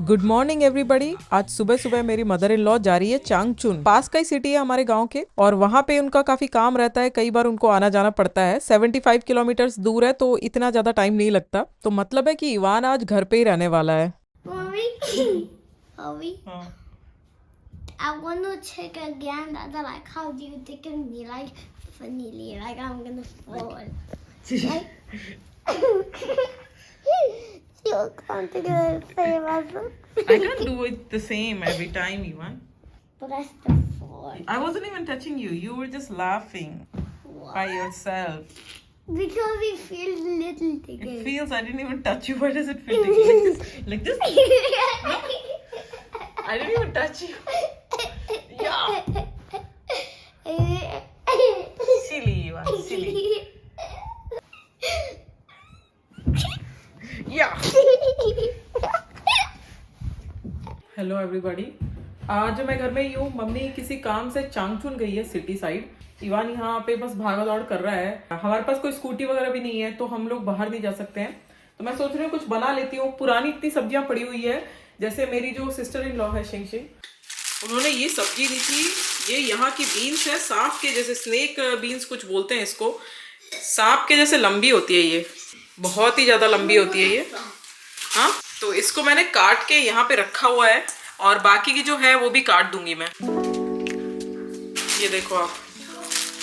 Good morning everybody. आज सुबह सुबह मेरी मदर इन लॉ जा रही है चांगचुन। पास का ही सिटी है हमारे गांव के, और वहां पे उनका काफी काम रहता है। कई बार उनको आना जाना पड़ता है। 75 किलोमीटर्स दूर है, तो इतना ज्यादा टाइम नहीं लगता। तो मतलब है कि इवान आज घर पे ही रहने वाला है। I want to check again that like how do you take me like funny like I'm gonna fall. Like you can't do the same as I can't do it the same every time, Ivan. but I still fall. I wasn't even touching you. You were just laughing by yourself. Because it feels little It tickle. feels I didn't even touch you. Why does it feel like this? Like this? I didn't even touch you. Yeah. Silly, Ivan. Silly. Yeah. Hello everybody. आज मैं घर में ही हूँ। Mummy किसी काम से Changchun गई है सिटी साइड। इवान यहाँ पे बस भागा दौड़ कर रहा है। हमारे पास कोई स्कूटी वगैरह भी नहीं है, तो हम लोग बाहर नहीं जा सकते हैं। तो मैं सोच रही हूँ कुछ बना लेती हूँ। पुरानी इतनी सब्जियां पड़ी हुई है, जैसे मेरी जो सिस्टर इन लॉ है शिंग शिंग, उन्होंने ये सब्जी दी थी। ये यहाँ की बीन्स है, सांप के जैसे, स्नेक बीन्स कुछ बोलते हैं इसको। सांप के जैसे लंबी होती है ये, बहुत ही ज्यादा लंबी होती है ये। हाँ, तो इसको मैंने काट के यहाँ पे रखा हुआ है, और बाकी की जो है वो भी काट दूंगी मैं। ये देखो आप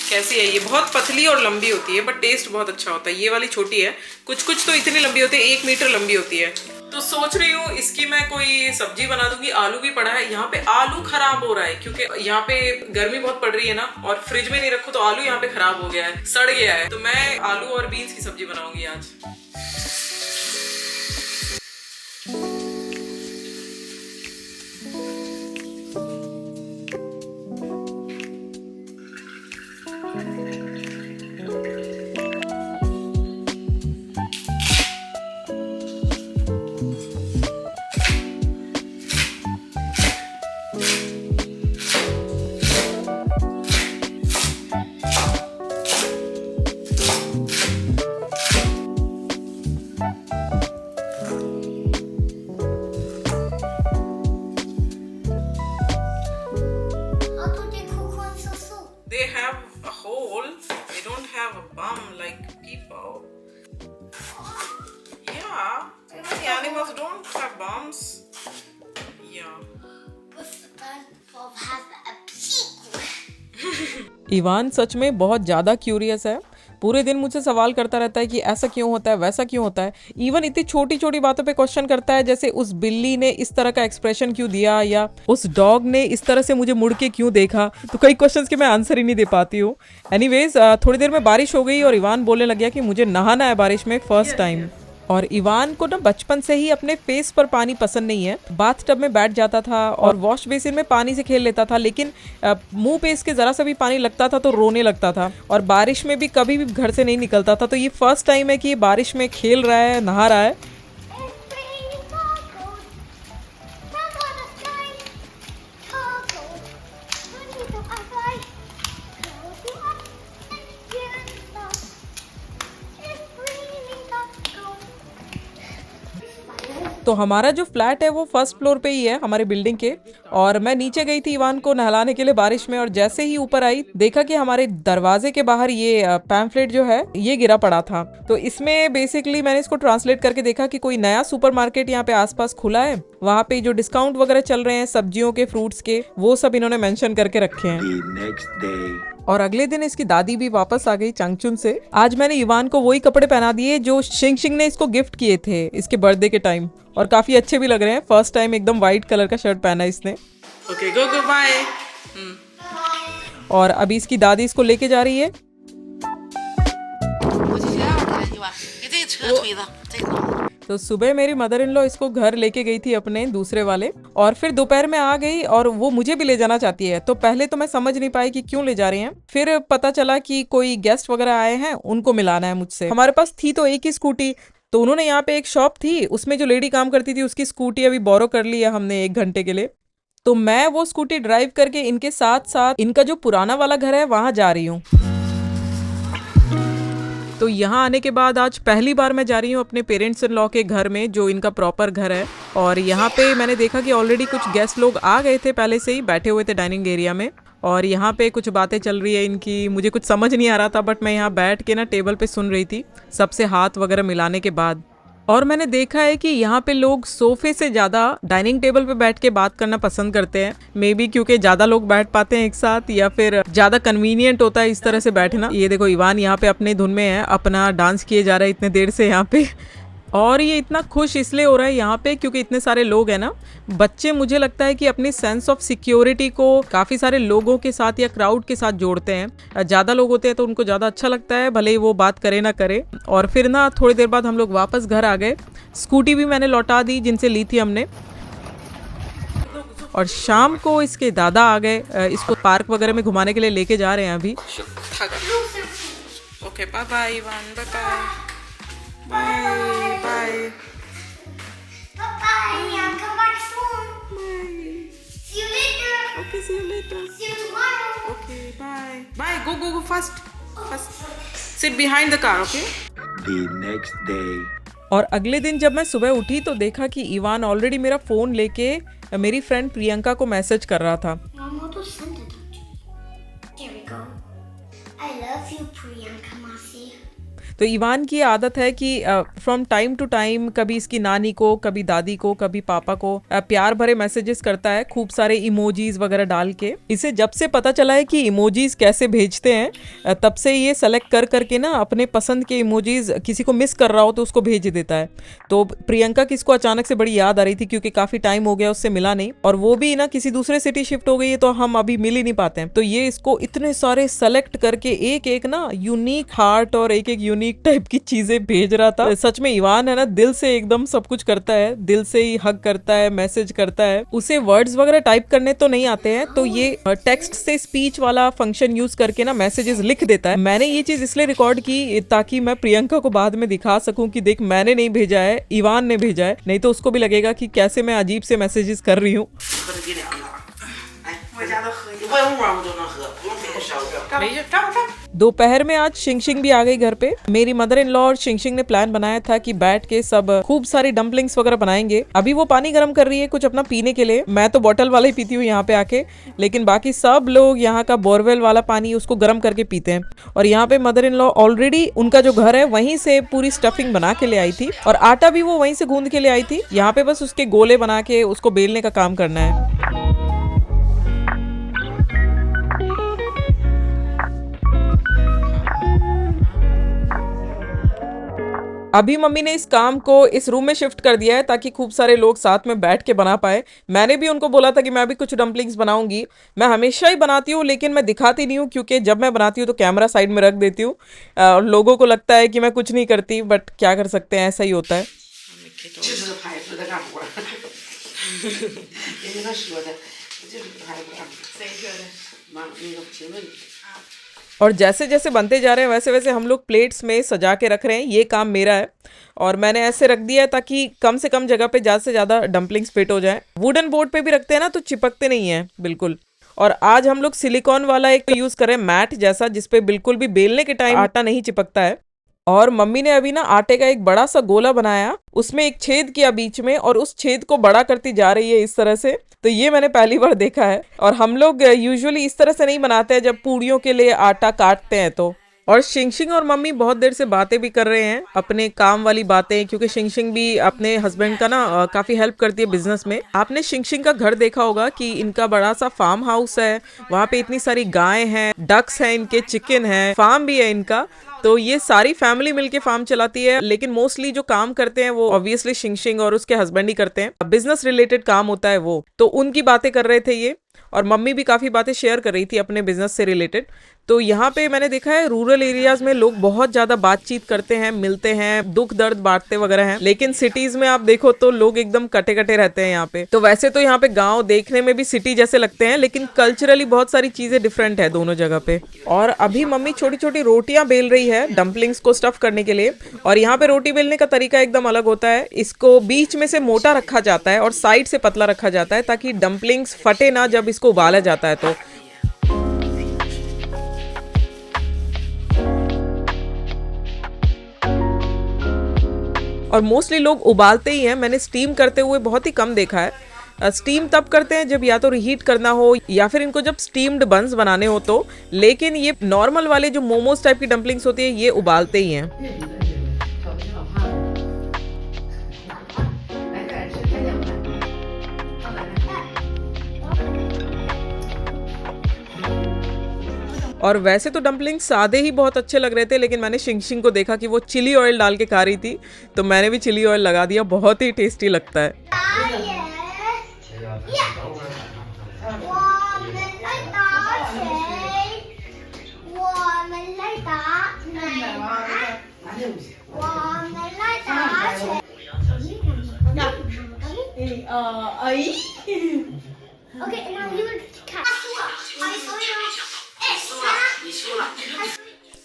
कैसी है। ये बहुत पतली और लंबी होती है, बट टेस्ट बहुत अच्छा होता है। ये वाली छोटी है, कुछ कुछ तो इतनी लंबी होती है, 1 मीटर लंबी होती है। तो सोच रही हूँ इसकी मैं कोई सब्जी बना दूंगी। आलू भी पड़ा है यहाँ पे। आलू खराब हो रहा है क्योंकि यहाँ पे गर्मी बहुत पड़ रही है ना, और फ्रिज में नहीं रखो तो आलू यहाँ पे खराब हो गया है, सड़ गया है। तो मैं आलू और बीन्स की सब्जी बनाऊंगी आज। How do they cook on susu? They have a hole. They don't have a bum like people. Yeah, the animals don't have bums. Yeah. But SpongeBob has a peak. इवान सच में बहुत ज़्यादा क्यूरियस है। पूरे दिन मुझसे सवाल करता रहता है कि ऐसा क्यों होता है, वैसा क्यों होता है। इवन इतनी छोटी छोटी बातों पे क्वेश्चन करता है, जैसे उस बिल्ली ने इस तरह का एक्सप्रेशन क्यों दिया, या उस डॉग ने इस तरह से मुझे मुड़ के क्यों देखा। तो कई क्वेश्चंस के मैं आंसर ही नहीं दे पाती हूँ। एनीवेज, थोड़ी देर में बारिश हो गई और इवान बोलने लग गया कि मुझे नहाना है बारिश में फर्स्ट टाइम। और इवान को ना बचपन से ही अपने फेस पर पानी पसंद नहीं है। बाथ टब में बैठ जाता था और वॉश बेसिन में पानी से खेल लेता था, लेकिन मुंह पे इसके जरा सा भी पानी लगता था तो रोने लगता था, और बारिश में भी कभी भी घर से नहीं निकलता था। तो ये फर्स्ट टाइम है कि ये बारिश में खेल रहा है, नहा रहा है। It's raining tacos. Tacos on the sky. Tacos. Honey, do I fly? Tacos do I? It's raining tacos. तो हमारा जो फ्लैट है वो फर्स्ट फ्लोर पे ही है हमारे बिल्डिंग के, और मैं नीचे गई थी इवान को नहलाने के लिए बारिश में, और जैसे ही ऊपर आई देखा कि हमारे दरवाजे के बाहर ये पैम्फलेट जो है ये गिरा पड़ा था। तो इसमें बेसिकली मैंने इसको ट्रांसलेट करके देखा कि कोई नया सुपरमार्केट यहाँ पे आसपास खुला है, वहाँ पे जो डिस्काउंट वगैरह चल रहे हैं सब्जियों के, फ्रूट्स के, वो सब इन्होंने मेंशन करके रखे हैं। The next day. और अगले दिन इसकी दादी भी वापस आ गई चांगचुन से। आज मैंने इवान को वही कपड़े पहना दिए जो शिंग शिंग ने इसको गिफ्ट किए थे इसके बर्थडे के टाइम, और काफी अच्छे भी लग रहे हैं। फर्स्ट टाइम एकदम व्हाइट कलर का शर्ट पहना इसने। ओके, गो गो बाय। और अभी इसकी दादी इसको लेके जा रही है। 我就这样的，你吧，给这个车推的，这个。 तो सुबह मेरी मदर इन लॉ इसको घर लेके गई थी अपने दूसरे वाले, और फिर दोपहर में आ गई और वो मुझे भी ले जाना चाहती है। तो पहले तो मैं समझ नहीं पाई कि क्यों ले जा रही हैं, फिर पता चला कि कोई गेस्ट वगैरह आए हैं, उनको मिलाना है मुझसे। हमारे पास थी तो एक ही स्कूटी, तो उन्होंने यहाँ पे एक शॉप थी, उसमें जो लेडी काम करती थी उसकी स्कूटी अभी बोरो कर ली है हमने 1 घंटे के लिए। तो मैं वो स्कूटी ड्राइव करके इनके साथ साथ इनका जो पुराना वाला घर है वहां जा रही हूँ। तो यहाँ आने के बाद आज पहली बार मैं जा रही हूँ अपने पेरेंट्स इन लॉ के घर में, जो इनका प्रॉपर घर है। और यहाँ पे मैंने देखा कि ऑलरेडी कुछ गेस्ट लोग आ गए थे, पहले से ही बैठे हुए थे डाइनिंग एरिया में। और यहाँ पे कुछ बातें चल रही है इनकी, मुझे कुछ समझ नहीं आ रहा था, बट मैं यहाँ बैठ के ना टेबल पे सुन रही थी, सबसे हाथ वगैरह मिलाने के बाद। और मैंने देखा है कि यहाँ पे लोग सोफे से ज़्यादा डाइनिंग टेबल पे बैठ के बात करना पसंद करते हैं। मे बी क्योंकि ज़्यादा लोग बैठ पाते हैं एक साथ, या फिर ज़्यादा कन्वीनियंट होता है इस तरह से बैठना। ये देखो इवान यहाँ पे अपने धुन में है, अपना डांस किए जा रहा है इतने देर से यहाँ पे। और ये इतना खुश इसलिए हो रहा है यहाँ पे क्योंकि इतने सारे लोग हैं ना। बच्चे मुझे लगता है कि अपनी सेंस ऑफ सिक्योरिटी को काफ़ी सारे लोगों के साथ या क्राउड के साथ जोड़ते हैं। ज़्यादा लोग होते हैं तो उनको ज़्यादा अच्छा लगता है, भले ही वो बात करे ना करे। और फिर ना थोड़ी देर बाद हम लोग वापस घर आ गए। स्कूटी भी मैंने लौटा दी जिनसे ली थी हमने। और शाम को इसके दादा आ गए, इसको पार्क वगैरह में घुमाने के लिए लेके जा रहे हैं अभी। Okay bye bye Ivan, bye bye bye bye. Bye-bye. I'll come back soon. See you later. Okay, see you later. See you tomorrow. Okay, bye. Bye. Go fast. Sit behind the car, okay? The next day. और अगले दिन जब मैं सुबह उठी तो देखा कि इवान ऑलरेडी मेरा फ़ोन लेके मेरी फ्रेंड प्रियंका को मैसेज कर रहा था। Mama, to send it actually. There we go. I love you, Priyanka Masi. तो इवान की आदत है कि फ्रॉम टाइम टू टाइम कभी इसकी नानी को, कभी दादी को, कभी पापा को प्यार भरे मैसेजेस करता है, खूब सारे इमोजीज वगैरह डाल के। इसे जब से पता चला है कि इमोजीज कैसे भेजते हैं, तब से ये सेलेक्ट कर करके ना अपने पसंद के इमोजीज, किसी को मिस कर रहा हो तो उसको भेज देता है। तो प्रियंका की इसको अचानक से बड़ी याद आ रही थी क्योंकि काफी टाइम हो गया उससे मिला नहीं, और वो भी ना किसी दूसरे सिटी शिफ्ट हो गई है तो हम अभी मिल ही नहीं पाते हैं। तो ये इसको इतने सारे सेलेक्ट करके एक एक ना यूनिक हार्ट और एक एक यूनिक टाइप की चीजें भेज रहा था। सच में इवान है ना, दिल से एकदम सब कुछ करता है, दिल से ही हग करता है, मैसेज करता है। उसे वर्ड्स वगैरह टाइप करने तो नहीं आते हैं, तो ये टेक्स्ट से स्पीच वाला फंक्शन यूज करके ना मैसेजेस लिख देता है। मैंने ये चीज इसलिए रिकॉर्ड की ताकि मैं प्रियंका को बाद में दिखा सकूं कि देख मैंने नहीं भेजा है, इवान ने भेजा है, नहीं तो उसको भी लगेगा कि कैसे मैं अजीब से मैसेजेस कर रही हूँ। 喝的给凉了。哎，回家都喝，你不用warm就能喝，不用非得烧热。没事，站吧。 दोपहर में आज शिंगशिंग भी आ गई घर पे। मेरी मदर इन लॉ और शिंगशिंग ने प्लान बनाया था कि बैठ के सब खूब सारी डम्पलिंग्स वगैरह बनाएंगे। अभी वो पानी गर्म कर रही है कुछ अपना पीने के लिए। मैं तो बॉटल वाला ही पीती हूँ यहाँ पे आके, लेकिन बाकी सब लोग यहाँ का बोरवेल वाला पानी उसको गर्म करके पीते हैं। और यहाँ पे मदर इन लॉ ऑलरेडी उनका जो घर है वहीं से पूरी स्टफिंग बना के ले आई थी, और आटा भी वो वहीं से गूंद के ले आई थी। यहाँ पे बस उसके गोले बना के उसको बेलने का काम करना है। अभी मम्मी ने इस काम को इस रूम में शिफ्ट कर दिया है ताकि खूब सारे लोग साथ में बैठ के बना पाए। मैंने भी उनको बोला था कि मैं भी कुछ डम्पलिंग्स बनाऊंगी। मैं हमेशा ही बनाती हूँ लेकिन मैं दिखाती नहीं हूँ, क्योंकि जब मैं बनाती हूँ तो कैमरा साइड में रख देती हूँ। लोगों को लगता है कि मैं कुछ नहीं करती, बट क्या कर सकते हैं, ऐसा ही होता है। 就是拍出来干活，人家那说的，就是拍不干。谁说的？妈，那个评论。 और जैसे जैसे बनते जा रहे हैं वैसे वैसे हम लोग प्लेट्स में सजा के रख रहे हैं। ये काम मेरा है और मैंने ऐसे रख दिया है ताकि कम से कम जगह पे ज़्यादा से ज़्यादा डम्पलिंग्स फिट हो जाए। वुडन बोर्ड पे भी रखते हैं ना तो चिपकते नहीं है बिल्कुल। और आज हम लोग सिलिकॉन वाला एक यूज़ करें मैट जैसा, जिसपे बिल्कुल भी बेलने के टाइम आटा नहीं चिपकता है। और मम्मी ने अभी ना आटे का एक बड़ा सा गोला बनाया, उसमें एक छेद किया बीच में और उस छेद को बड़ा करती जा रही है इस तरह से। तो ये मैंने पहली बार देखा है, और हम लोग यूजुअली इस तरह से नहीं बनाते हैं जब पूड़ियों के लिए आटा काटते हैं तो। और शिंगशिंग और मम्मी बहुत देर से बातें भी कर रहे हैं, अपने काम वाली बातें, क्योंकि शिंगशिंग भी अपने हस्बैंड का ना काफी हेल्प करती है बिजनेस में। आपने शिंगशिंग का घर देखा होगा कि इनका बड़ा सा फार्म हाउस है, वहाँ पे इतनी सारी गायें हैं, डक्स हैं इनके, चिकन है, फार्म भी है इनका। तो ये सारी फैमिली मिलके फार्म चलाती है, लेकिन मोस्टली जो काम करते हैं वो ऑब्वियसली शिंगशिंग और उसके हस्बैंड ही करते हैं। बिजनेस रिलेटेड काम होता है वो, तो उनकी बातें कर रहे थे ये। और मम्मी भी काफ़ी बातें शेयर कर रही थी अपने बिजनेस से रिलेटेड। तो यहाँ पे मैंने देखा है रूरल एरियाज में लोग बहुत ज़्यादा बातचीत करते हैं, मिलते हैं, दुख दर्द बांटते वगैरह हैं, लेकिन सिटीज़ में आप देखो तो लोग एकदम कटे कटे रहते हैं यहाँ पे। तो वैसे तो यहाँ पे गांव देखने में भी सिटी जैसे लगते हैं, लेकिन कल्चरली बहुत सारी चीज़ें डिफरेंट है दोनों जगह पे। और अभी मम्मी छोटी छोटी रोटियां बेल रही है डम्पलिंग्स को स्टफ करने के लिए। और यहाँ पे रोटी बेलने का तरीका एकदम अलग होता है। इसको बीच में से मोटा रखा जाता है और साइड से पतला रखा जाता है ताकि डम्पलिंग्स फटे ना जब इसको उबाला जाता है तो। और मोस्टली लोग उबालते ही हैं, मैंने स्टीम करते हुए बहुत ही कम देखा है। स्टीम तब करते हैं जब या तो रीहीट करना हो या फिर इनको जब स्टीम्ड बंस बनाने हो तो। लेकिन ये नॉर्मल वाले जो मोमोज टाइप की डम्पलिंग्स होती है ये उबालते ही हैं। और वैसे तो डम्पलिंग्स सादे ही बहुत अच्छे लग रहे थे, लेकिन मैंने शिंगशिंग को देखा कि वो चिली ऑयल डाल के खा रही थी, तो मैंने भी चिली ऑयल लगा दिया। बहुत ही टेस्टी लगता है। Okay, now you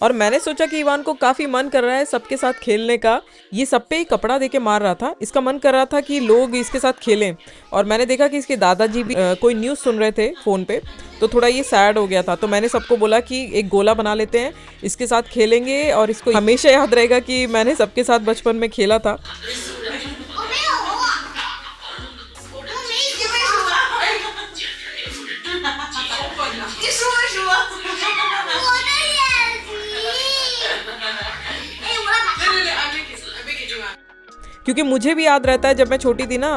और मैंने सोचा कि इवान को काफी मन कर रहा है सबके साथ खेलने का। ये सब पे ही कपड़ा देके मार रहा था, इसका मन कर रहा था कि लोग इसके साथ खेलें। और मैंने देखा कि इसके दादाजी भी कोई न्यूज़ सुन रहे थे फ़ोन पे, तो थोड़ा ये सैड हो गया था। तो मैंने सबको बोला कि एक गोला बना लेते हैं, इसके साथ खेलेंगे और इसको हमेशा याद रहेगा कि मैंने सबके साथ बचपन में खेला था। क्योंकि मुझे भी याद रहता है जब मैं छोटी थी ना,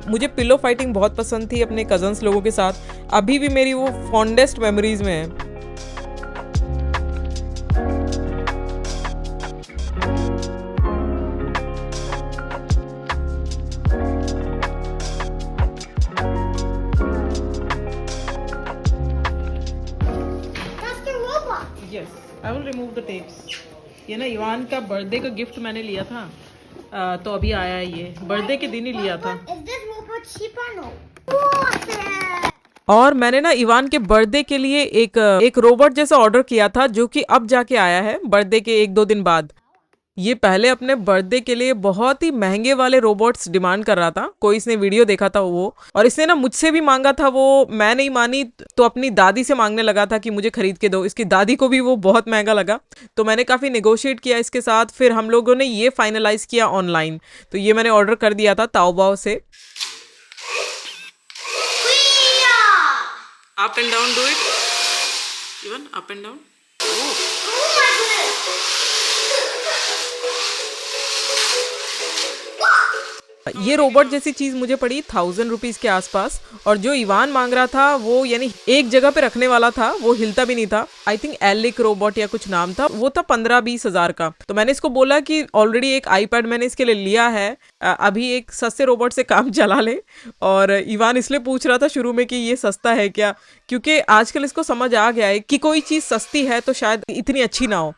मुझे पिलो फाइटिंग बहुत पसंद थी अपने कजन्स लोगों के साथ। अभी भी मेरी वो फॉन्डेस्ट मेमोरीज में है। That's the robot. Yes, I will remove the tapes. ये ना इवान का बर्थडे का गिफ्ट मैंने लिया था, तो अभी आया है। ये बर्थडे के दिन ही लिया था। Is this robot cheap or no? Awesome. और मैंने ना इवान के बर्थडे के लिए एक रोबोट जैसा ऑर्डर किया था, जो कि अब जाके आया है बर्थडे के 1-2 दिन बाद। ये पहले अपने बर्थडे के लिए बहुत ही महंगे वाले रोबोट्स डिमांड कर रहा था। कोई इसने वीडियो देखा था वो, और इसने ना मुझसे भी मांगा था वो। मैं नहीं मानी तो अपनी दादी से मांगने लगा था कि मुझे खरीद के दो। इसकी दादी को भी वो बहुत महंगा लगा, तो मैंने काफ़ी नेगोशिएट किया इसके साथ। फिर हम लोगों ने ये फाइनलाइज किया ऑनलाइन। तो ये मैंने ऑर्डर कर दिया था ताओबाओ से। Up and down, do it. Even up and down. Oh. Oh my goodness. ये रोबोट जैसी चीज मुझे पड़ी 1000 रुपीज के आसपास। और जो इवान मांग रहा था वो यानी एक जगह पे रखने वाला था, वो हिलता भी नहीं था। आई थिंक एलिक रोबोट या कुछ नाम था, वो था 15-20 हजार का। तो मैंने इसको बोला कि ऑलरेडी एक आईपैड मैंने इसके लिए लिया है, अभी एक सस्ते रोबोट से काम चला ले। और इवान इसलिए पूछ रहा था शुरू में कि ये सस्ता है क्या, क्योंकि आजकल इसको समझ आ गया है कि कोई चीज़ सस्ती है तो शायद इतनी अच्छी ना हो,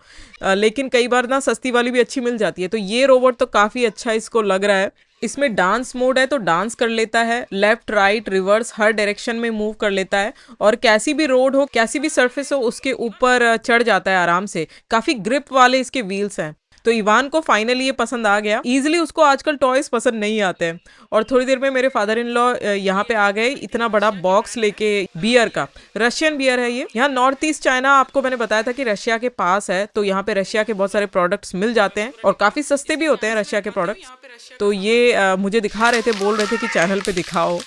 लेकिन कई बार ना सस्ती वाली भी अच्छी मिल जाती है। तो ये रोबोट तो काफ़ी अच्छा इसको लग रहा है। इसमें डांस मोड है तो डांस कर लेता है, लेफ्ट राइट रिवर्स हर डायरेक्शन में मूव कर लेता है। और कैसी भी रोड हो, कैसी भी सरफेस हो, उसके ऊपर चढ़ जाता है आराम से। काफ़ी ग्रिप वाले इसके व्हील्स हैं। तो इवान को फाइनली ये पसंद आ गया। इजीली उसको आजकल टॉयज पसंद नहीं आते हैं। और थोड़ी देर में मेरे फादर इन लॉ यहाँ पे आ गए, इतना बड़ा बॉक्स लेके बियर का। रशियन बियर है ये। यहाँ नॉर्थ ईस्ट चाइना, आपको मैंने बताया था कि रशिया के पास है, तो यहाँ पे रशिया के बहुत सारे प्रोडक्ट्स मिल जाते हैं और काफ़ी सस्ते भी होते हैं रशिया के प्रोडक्ट्स। तो ये मुझे दिखा रहे थे, बोल रहे थे कि चैनल पे दिखाओ।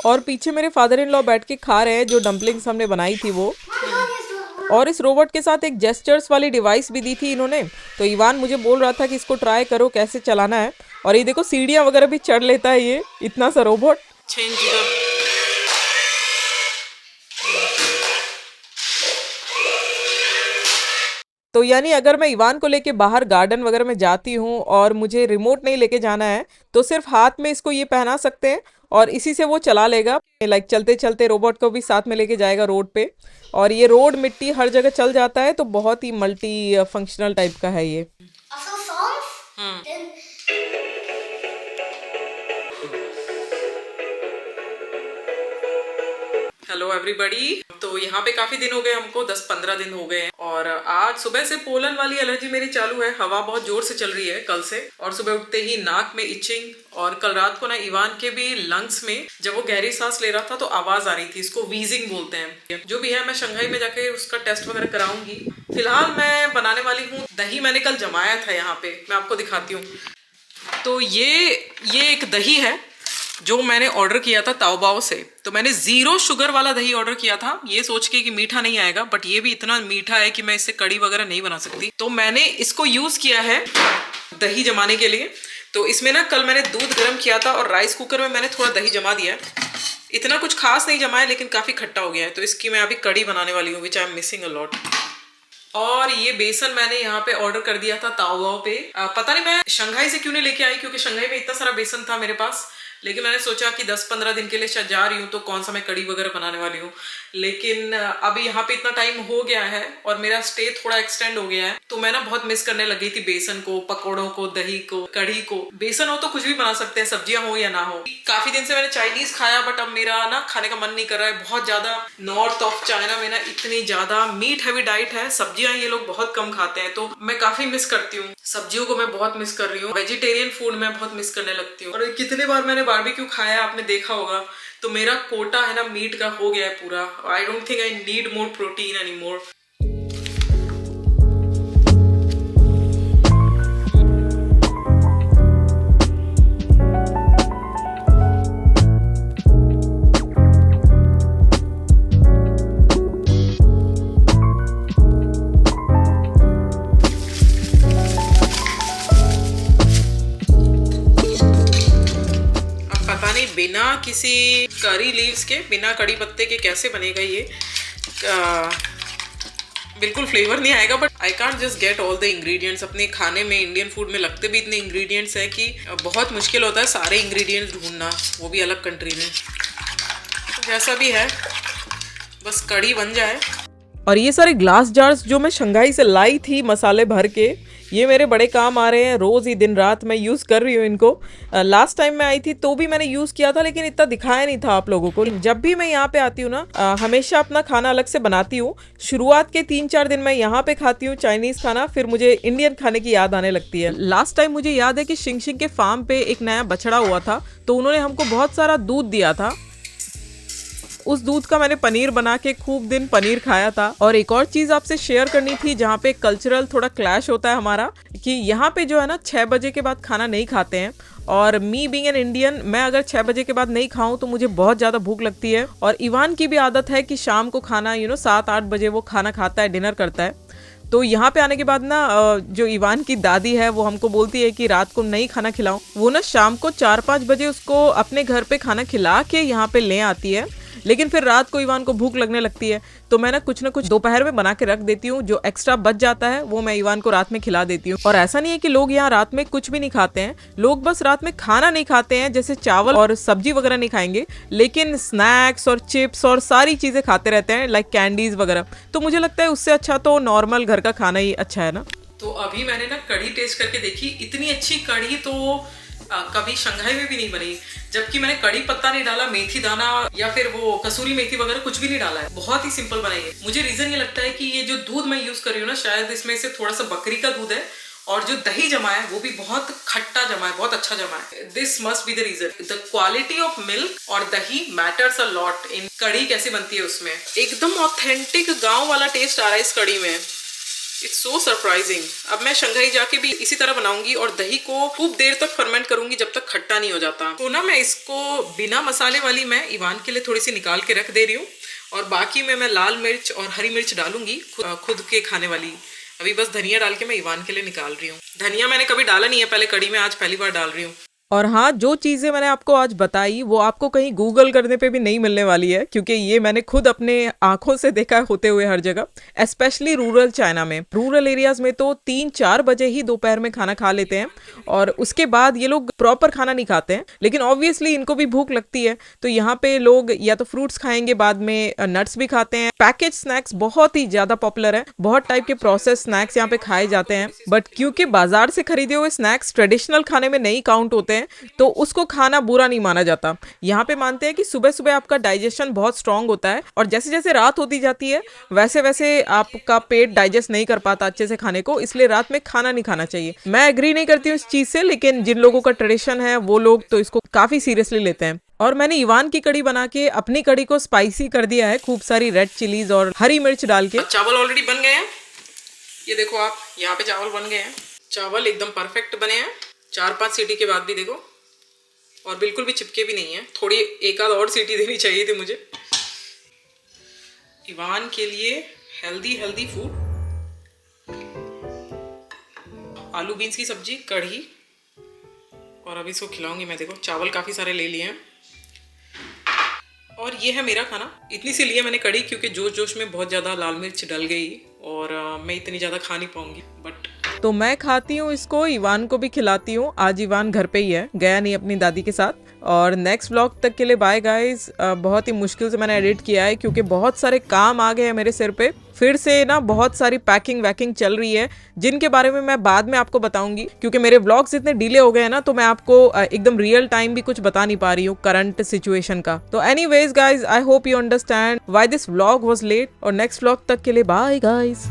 और पीछे मेरे फादर इन लॉ बैठ के खा रहे हैं जो डम्पलिंग्स हमने बनाई थी वो। और इस रोबोट के साथ एक जेस्चर्स वाली डिवाइस भी दी थी इन्होंने। तो इवान मुझे बोल रहा था कि इसको ट्राई करो कैसे चलाना है। और ये देखो सीढ़ियाँ वगैरह भी चढ़ लेता है ये, इतना सा रोबोट। तो यानी अगर मैं इवान को लेके बाहर गार्डन वगैरह में जाती हूँ और मुझे रिमोट नहीं लेके जाना है, तो सिर्फ हाथ में इसको ये पहना सकते हैं और इसी से वो चला लेगा, लाइक चलते चलते रोबोट को भी साथ में लेके जाएगा रोड पे। और ये रोड मिट्टी हर जगह चल जाता है, तो बहुत ही मल्टी फंक्शनल टाइप का है ये। Also songs. Then hello everybody. तो यहाँ पे काफी दिन हो गए हमको, 10-15 दिन हो गए हैं। और आज सुबह से पोलन वाली एलर्जी मेरी चालू है। हवा बहुत जोर से चल रही है कल से, और सुबह उठते ही नाक में इचिंग, और कल रात को ना इवान के भी लंग्स में जब वो गहरी सांस ले रहा था तो आवाज आ रही थी। इसको वीजिंग बोलते हैं। जो भी है, मैं शंघाई में जाके उसका टेस्ट वगैरह कराऊंगी। फिलहाल मैं बनाने वाली हूँ दही। मैंने कल जमाया था यहाँ पे, मैं आपको दिखाती हूँ। तो ये एक दही है जो मैंने ऑर्डर किया था ताओबाओ से। तो मैंने 0 शुगर वाला दही ऑर्डर किया था, ये सोच के कि मीठा नहीं आएगा, बट ये भी इतना मीठा है कि मैं इससे कड़ी वगैरह नहीं बना सकती। तो मैंने इसको यूज किया है दही जमाने के लिए। तो इसमें ना कल मैंने दूध गर्म किया था और राइस कुकर में मैंने थोड़ा दही जमा दिया है। इतना कुछ खास नहीं जमा है, लेकिन काफी खट्टा हो गया है। तो इसकी मैं अभी कड़ी बनाने वाली हूँ, which I am missing a lot. और ये बेसन मैंने यहाँ पे ऑर्डर कर दिया था ताओबाओ पे। पता नहीं मैं शंघाई से क्यों नहीं लेके आई, क्योंकि शंघाई में इतना सारा बेसन था मेरे पास। लेकिन मैंने सोचा कि 10-15 दिन के लिए शायद जा रही हूँ, तो कौन सा मैं कड़ी वगैरह बनाने वाली हूँ। लेकिन अभी यहाँ पे इतना टाइम हो गया है और मेरा स्टे थोड़ा एक्सटेंड हो गया है, तो मैं ना बहुत मिस करने लगी थी बेसन को, पकौड़ों को, दही को, कढ़ी को। बेसन हो तो कुछ भी बना सकते हैं, सब्जियां हो या ना हो। काफी दिन से मैंने चाइनीज खाया, बट अब मेरा ना खाने का मन नहीं कर रहा है। बहुत ज्यादा नॉर्थ ऑफ चाइना में ना इतनी ज्यादा मीट हैवी डाइट है, सब्जियां ये लोग बहुत कम खाते हैं, तो मैं काफी मिस करती हूँ। सब्जियों को मैं बहुत मिस कर रही हूँ। वेजिटेरियन फूड मैं बहुत मिस करने लगती हूँ। और कितने बार मैंने बारबेक्यू खाया, आपने देखा होगा। तो मेरा कोटा है ना मीट का हो गया है पूरा। I don't think I need more protein any more. बिना किसी करी लीव्स के, बिना कड़ी पत्ते के कैसे बनेगा ये? बिल्कुल फ्लेवर नहीं आएगा। But I can't just get all the ingredients. अपने खाने में, इंडियन फूड में लगते भी इतने इंग्रेडिएंट्स हैं कि बहुत मुश्किल होता है सारे इंग्रेडिएंट्स ढूंढना, वो भी अलग कंट्री में। तो जैसा भी है, बस कड़ी बन जाए। और ये सारे ग्लास जार्स जो मैं शंघाई से लाई थी मसाले भर के, ये मेरे बड़े काम आ रहे हैं। रोज ही दिन रात मैं यूज कर रही हूँ इनको। लास्ट टाइम मैं आई थी तो भी मैंने यूज किया था, लेकिन इतना दिखाया नहीं था आप लोगों को। जब भी मैं यहाँ पे आती हूँ ना, हमेशा अपना खाना अलग से बनाती हूँ। शुरुआत के 3-4 दिन मैं यहाँ पे खाती हूँ चाइनीज खाना, फिर मुझे इंडियन खाने की याद आने लगती है। लास्ट टाइम मुझे याद है कि शिंग के फार्म पे एक नया बछड़ा हुआ था, तो उन्होंने हमको बहुत सारा दूध दिया था। उस दूध का मैंने पनीर बना के खूब दिन पनीर खाया था। और एक और चीज आपसे शेयर करनी थी, जहाँ पे कल्चरल थोड़ा क्लैश होता है हमारा, कि यहाँ पे जो है ना 6 बजे के बाद खाना नहीं खाते हैं। और मी बीइंग एन इंडियन, मैं अगर 6 बजे के बाद नहीं खाऊं तो मुझे बहुत ज्यादा भूख लगती है। और इवान की भी आदत है कि शाम को खाना 7-8 बजे वो खाना खाता है, डिनर करता है। तो यहाँ पे आने के बाद ना जो इवान की दादी है वो हमको बोलती है कि रात को नहीं खाना खिलाऊं। वो ना शाम को 4-5 बजे उसको अपने घर पे खाना खिला के यहाँ पे ले आती है, लेकिन फिर रात को इवान को भूख लगने लगती है। तो मैं ना कुछ ना कुछ दोपहर में बना के रख देती हूँ, जो एक्स्ट्रा बच जाता है वो मैं इवान को रात में खिला देती हूँ। और ऐसा नहीं है कि लोग यहाँ रात में कुछ भी नहीं खाते हैं, लोग बस रात में खाना नहीं खाते हैं, जैसे चावल और सब्जी वगैरह नहीं खाएंगे, लेकिन स्नैक्स और चिप्स और सारी चीजें खाते रहते हैं, लाइक कैंडीज वगैरह। तो मुझे लगता है उससे अच्छा तो नॉर्मल घर का खाना ही अच्छा है ना। तो अभी मैंने ना कढ़ी टेस्ट करके देखी, इतनी अच्छी कढ़ी तो कभी शंघाई में भी नहीं बनी। जबकि मैंने कड़ी पत्ता नहीं डाला, मेथी दाना या फिर वो कसूरी मेथी वगैरह कुछ भी नहीं डाला है। बहुत ही सिंपल बनाई है। मुझे रीजन ये लगता है कि ये जो दूध मैं यूज कर रही हूँ ना, शायद इसमें से थोड़ा सा बकरी का दूध है, और जो दही जमा है वो भी बहुत खट्टा जमा है, बहुत अच्छा जमा है। This must be the reason. The quality of milk और dahi matters a lot in कड़ी कैसे बनती है उसमें। एकदम ऑथेंटिक गाँव वाला टेस्ट आ रहा है इस कड़ी में। It's so surprising. अब मैं शंघाई जाके भी इसी तरह बनाऊंगी और दही को खूब देर तक फर्मेंट करूंगी जब तक खट्टा नहीं हो जाता। तो ना मैं इसको बिना मसाले वाली मैं इवान के लिए थोड़ी सी निकाल के रख दे रही हूँ, और बाकी में मैं लाल मिर्च और हरी मिर्च डालूंगी खुद के खाने वाली। अभी बस धनिया डाल के मैं इवान के लिए निकाल रही हूँ। धनिया मैंने कभी डाला नहीं है पहले कड़ी में, आज पहली बार डाल रही हूँ। और हाँ, जो चीज़ें मैंने आपको आज बताई वो आपको कहीं गूगल करने पे भी नहीं मिलने वाली है, क्योंकि ये मैंने खुद अपने आंखों से देखा है होते हुए हर जगह, स्पेशली रूरल चाइना में। रूरल एरियाज में तो 3-4 बजे ही दोपहर में खाना खा लेते हैं और उसके बाद ये लोग प्रॉपर खाना नहीं खाते हैं, लेकिन ऑब्वियसली इनको भी भूख लगती है, तो यहाँ पे लोग या तो फ्रूट्स खाएंगे, बाद में नट्स भी खाते हैं। पैकेज स्नैक्स बहुत ही ज्यादा पॉपुलर है, बहुत टाइप के प्रोसेस स्नैक्स यहाँ पे खाए जाते हैं, बट क्योंकि बाजार से खरीदे हुए स्नैक्स ट्रेडिशनल खाने में नहीं काउंट होते हैं, तो उसको खाना बुरा नहीं माना जाता। यहाँ पे मानते हैं कि सुबह सुबह आपका डाइजेशन बहुत स्ट्रांग होता है और जैसे जैसे रात होती जाती है वैसे वैसे आपका पेट डाइजेस्ट नहीं कर पाता अच्छे से खाने को, इसलिए रात में खाना नहीं खाना चाहिए। मैं एग्री नहीं करती हूँ इस चीज से, लेकिन जिन लोगों का ट्रेडिशन है वो लोग तो इसको काफी सीरियसली लेते हैं। और मैंने इवान की कड़ी बना के अपनी कड़ी को स्पाइसी कर दिया है, खूब सारी रेड चिलीज और हरी मिर्च डाल के। चावल ऑलरेडी बन गए हैं, ये देखो आप, यहाँ पे चावल बन गए हैं। चावल एकदम परफेक्ट बने हैं, 4-5 सीटी के बाद भी देखो, और बिल्कुल भी चिपके भी नहीं है। थोड़ी एक आध और सीटी देनी चाहिए थी मुझे। इवान के लिए हेल्दी फूड, आलू बीन्स की सब्जी, कढ़ी, और अभी इसको खिलाऊंगी मैं। देखो चावल काफ़ी सारे ले लिए हैं और ये है मेरा खाना। इतनी सी लिए मैंने कढ़ी, क्योंकि जोश में बहुत ज़्यादा लाल मिर्च डल गई और मैं इतनी ज़्यादा खा नहीं पाऊंगी, बट तो मैं खाती हूँ इसको, इवान को भी खिलाती हूँ। आज इवान घर पे ही है, गया नहीं अपनी दादी के साथ। और नेक्स्ट व्लॉग तक के लिए बाय गाइस। बहुत ही मुश्किल से मैंने एडिट किया है क्योंकि बहुत सारे काम आ गए हैं मेरे सिर पे। फिर से ना बहुत सारी पैकिंग वैकिंग चल रही है, जिनके बारे में मैं बाद में आपको बताऊंगी, क्योंकि मेरे व्लॉग्स इतने डिले हो गए हैं ना, तो मैं आपको एकदम रियल टाइम भी कुछ बता नहीं पा रही हूँ करंट सिचुएशन का। तो anyways guys, I hope you understand why this vlog was late. और नेक्स्ट व्लॉग तक के लिए बाय गाइज।